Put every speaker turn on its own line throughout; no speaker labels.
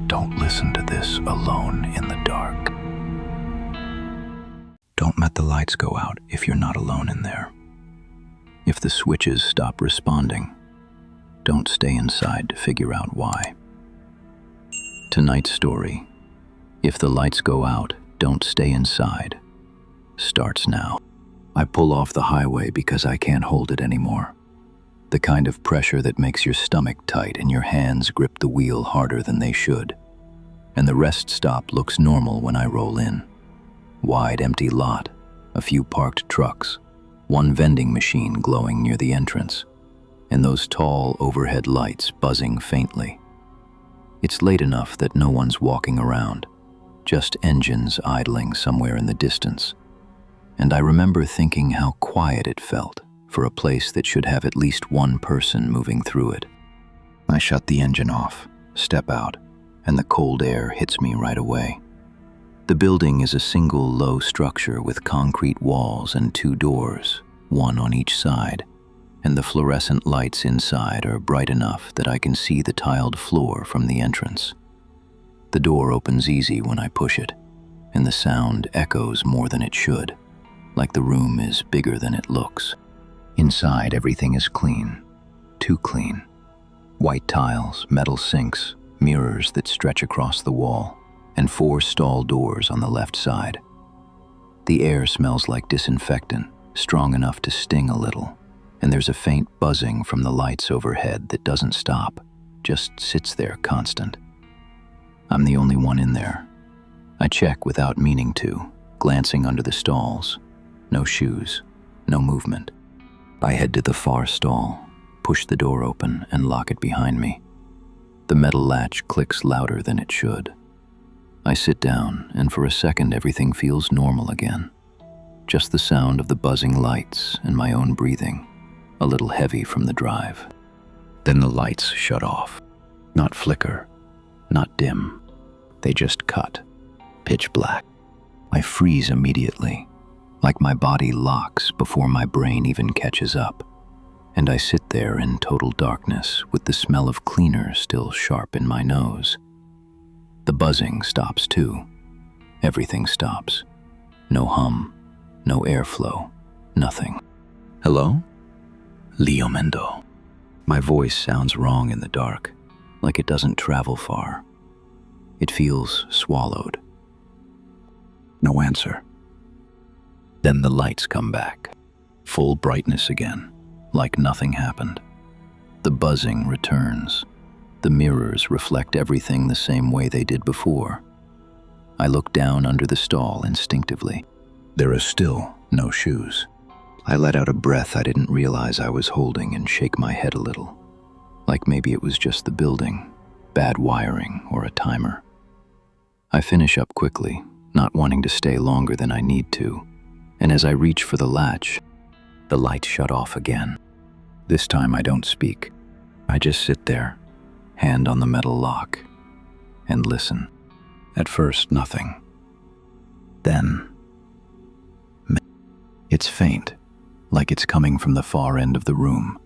Don't listen to this alone in the dark. Don't let the lights go out if you're not alone in there. If the switches stop responding, don't stay inside to figure out why. Tonight's story, If the Lights Go Out, Don't Stay Inside, starts now. I pull off the highway because I can't hold it anymore. The kind of pressure that makes your stomach tight and your hands grip the wheel harder than they should. And the rest stop looks normal when I roll in. Wide empty lot, a few parked trucks, one vending machine glowing near the entrance, and those tall overhead lights buzzing faintly. It's late enough that no one's walking around, just engines idling somewhere in the distance. And I remember thinking how quiet it felt for a place that should have at least one person moving through it. I shut the engine off, step out, and the cold air hits me right away. The building is a single low structure with concrete walls and 2 doors, one on each side, and the fluorescent lights inside are bright enough that I can see the tiled floor from the entrance. The door opens easy when I push it, and the sound echoes more than it should, like the room is bigger than it looks. Inside, everything is clean, too clean. White tiles, metal sinks, mirrors that stretch across the wall, and 4 stall doors on the left side. The air smells like disinfectant, strong enough to sting a little, and there's a faint buzzing from the lights overhead that doesn't stop, just sits there constant. I'm the only one in there. I check without meaning to, glancing under the stalls. No shoes, no movement. I head to the far stall, push the door open, and lock it behind me. The metal latch clicks louder than it should. I sit down, and for a second everything feels normal again. Just the sound of the buzzing lights and my own breathing, a little heavy from the drive. Then the lights shut off. Not flicker, not dim. They just cut, pitch black. I freeze immediately, like my body locks before my brain even catches up, and I sit there in total darkness with the smell of cleaner still sharp in my nose. The buzzing stops too. Everything stops. No hum, no airflow, nothing. Hello? Leo Mendo. My voice sounds wrong in the dark, like it doesn't travel far. It feels swallowed. No answer. Then the lights come back, full brightness again, like nothing happened. The buzzing returns. The mirrors reflect everything the same way they did before. I look down under the stall instinctively. There are still no shoes. I let out a breath I didn't realize I was holding and shake my head a little, like maybe it was just the building, bad wiring, or a timer. I finish up quickly, not wanting to stay longer than I need to. And as I reach for the latch, the lights shut off again. This time I don't speak. I just sit there, hand on the metal lock, and listen. At first, nothing. Then, it's faint, like it's coming from the far end of the room,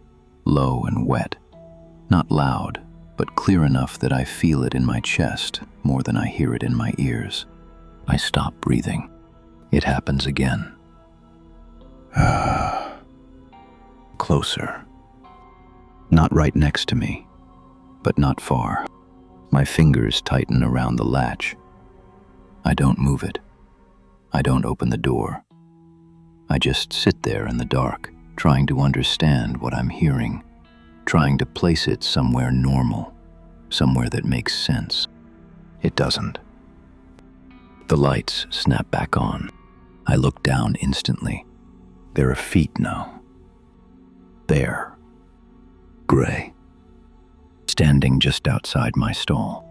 low and wet. Not loud, but clear enough that I feel it in my chest more than I hear it in my ears. I stop breathing. It happens again. Closer. Not right next to me, but not far. My fingers tighten around the latch. I don't move it. I don't open the door. I just sit there in the dark, trying to understand what I'm hearing, trying to place it somewhere normal, somewhere that makes sense. It doesn't. The lights snap back on. I look down instantly. There are feet now. There. Gray. Standing just outside my stall,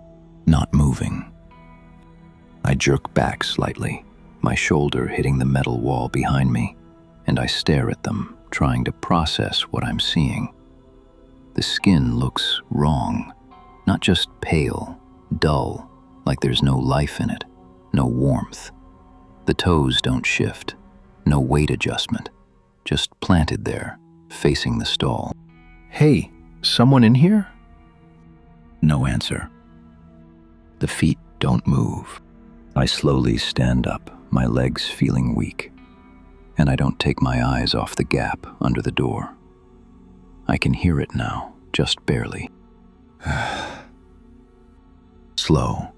not moving. I jerk back slightly, my shoulder hitting the metal wall behind me, and I stare at them, trying to process what I'm seeing. The skin looks wrong, not just pale, dull, like there's no life in it, no warmth. The toes don't shift, no weight adjustment, just planted there, facing the stall. Hey, someone in here? No answer. The feet don't move. I slowly stand up, my legs feeling weak, and I don't take my eyes off the gap under the door. I can hear it now, just barely. Slow.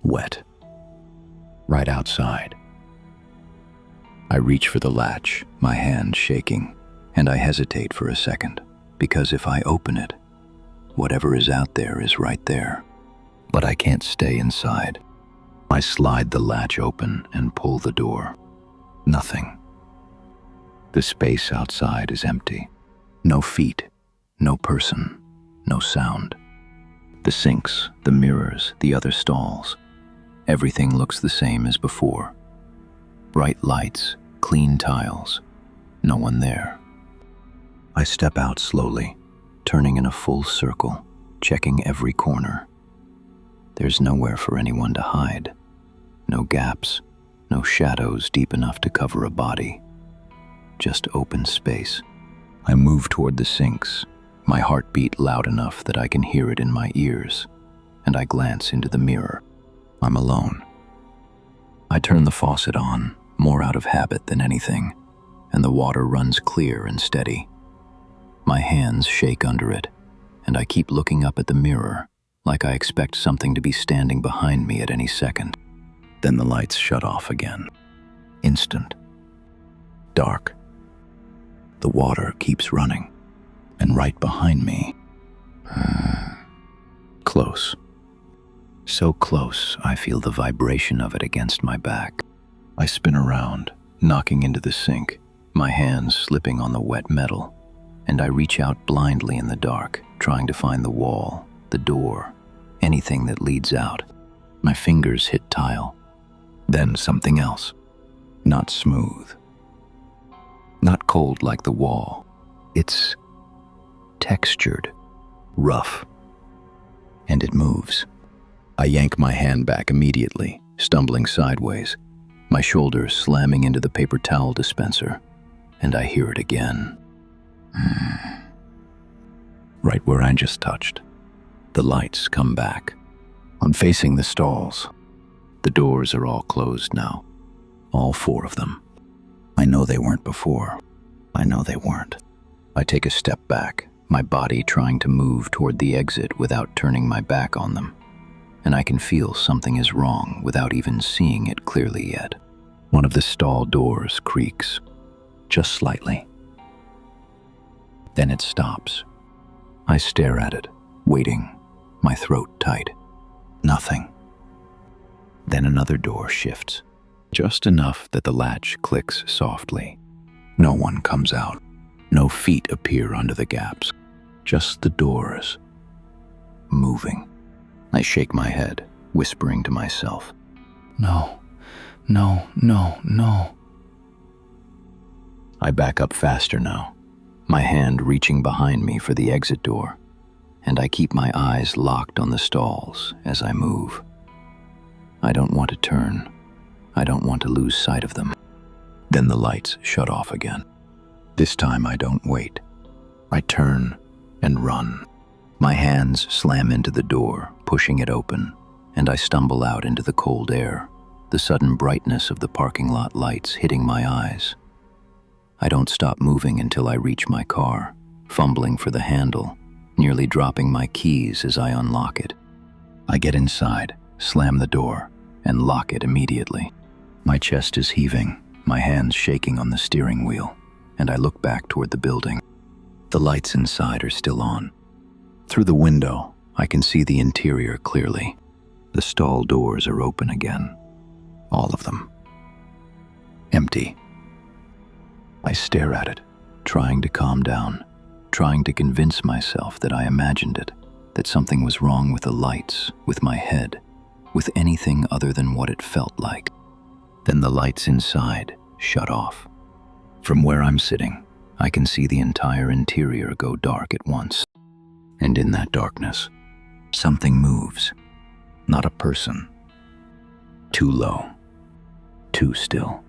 Wet. Right outside. I reach for the latch, my hand shaking, and I hesitate for a second, because if I open it, whatever is out there is right there. But I can't stay inside. I slide the latch open and pull the door. Nothing. The space outside is empty. No feet, no person, no sound. The sinks, the mirrors, the other stalls. Everything looks the same as before. Bright lights, clean tiles. No one there. I step out slowly, turning in a full circle, checking every corner. There's nowhere for anyone to hide. No gaps, no shadows deep enough to cover a body. Just open space. I move toward the sinks, my heartbeat loud enough that I can hear it in my ears, and I glance into the mirror. I'm alone. I turn the faucet on, more out of habit than anything, and the water runs clear and steady. My hands shake under it, and I keep looking up at the mirror, like I expect something to be standing behind me at any second. Then the lights shut off again. Instant. Dark. The water keeps running, and right behind me, close. So close, I feel the vibration of it against my back. I spin around, knocking into the sink, my hands slipping on the wet metal, and I reach out blindly in the dark, trying to find the wall, the door, anything that leads out. My fingers hit tile, then something else. Not smooth. Not cold like the wall. It's textured, rough, and it moves. I yank my hand back immediately, stumbling sideways, my shoulders slamming into the paper towel dispenser, and I hear it again. Right where I just touched. The lights come back. I'm facing the stalls. The doors are all closed now. All 4 of them. I know they weren't before. I know they weren't. I take a step back, my body trying to move toward the exit without turning my back on them. And I can feel something is wrong without even seeing it clearly yet. One of the stall doors creaks, just slightly. Then it stops. I stare at it, waiting, my throat tight. Nothing. Then another door shifts, just enough that the latch clicks softly. No one comes out. No feet appear under the gaps. Just the doors, moving. I shake my head, whispering to myself, "No, no, no, no." I back up faster now, my hand reaching behind me for the exit door, and I keep my eyes locked on the stalls as I move. I don't want to turn. I don't want to lose sight of them. Then the lights shut off again. This time I don't wait. I turn and run. My hands slam into the door, pushing it open, and I stumble out into the cold air, the sudden brightness of the parking lot lights hitting my eyes. I don't stop moving until I reach my car, fumbling for the handle, nearly dropping my keys as I unlock it. I get inside, slam the door, and lock it immediately. My chest is heaving, my hands shaking on the steering wheel, and I look back toward the building. The lights inside are still on. Through the window, I can see the interior clearly. The stall doors are open again. All of them. Empty. I stare at it, trying to calm down, trying to convince myself that I imagined it, that something was wrong with the lights, with my head, with anything other than what it felt like. Then the lights inside shut off. From where I'm sitting, I can see the entire interior go dark at once. And in that darkness, something moves. Not a person. Too low. Too still.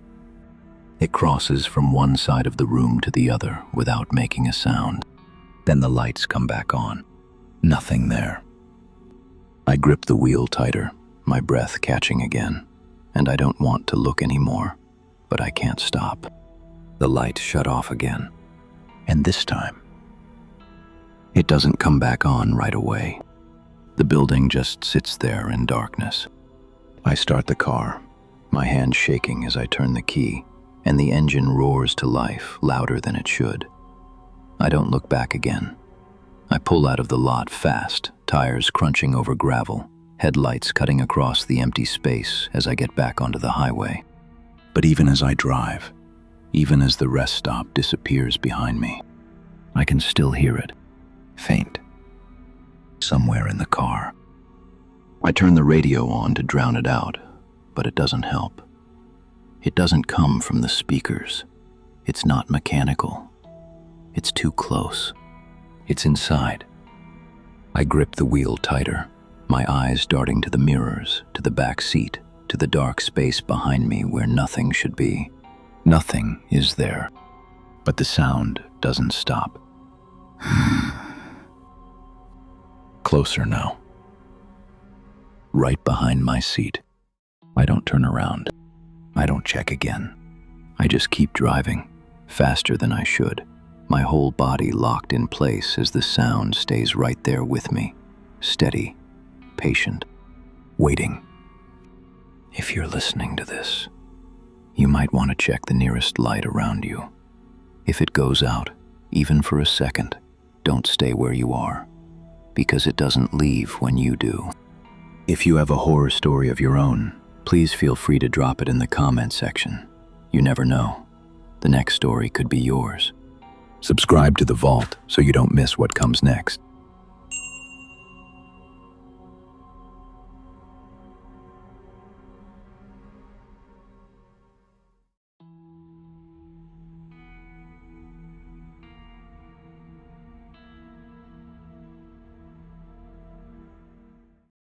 It crosses from one side of the room to the other without making a sound. Then the lights come back on. Nothing there. I grip the wheel tighter, my breath catching again, and I don't want to look anymore, but I can't stop. The light shut off again, and this time, it doesn't come back on right away. The building just sits there in darkness. I start the car, my hand shaking as I turn the key, and the engine roars to life, louder than it should. I don't look back again. I pull out of the lot fast, tires crunching over gravel, headlights cutting across the empty space as I get back onto the highway. But even as I drive, even as the rest stop disappears behind me, I can still hear it, faint, somewhere in the car. I turn the radio on to drown it out, but it doesn't help. It doesn't come from the speakers. It's not mechanical. It's too close. It's inside. I grip the wheel tighter, my eyes darting to the mirrors, to the back seat, to the dark space behind me where nothing should be. Nothing is there, but the sound doesn't stop. Closer now. Right behind my seat. I don't turn around. I don't check again. I just keep driving, faster than I should, my whole body locked in place as the sound stays right there with me, steady, patient, waiting. If you're listening to this, you might want to check the nearest light around you. If it goes out, even for a second, don't stay where you are, because it doesn't leave when you do. If you have a horror story of your own, please feel free to drop it in the comment section. You never know. The next story could be yours. Subscribe to The Vault so you don't miss what comes next.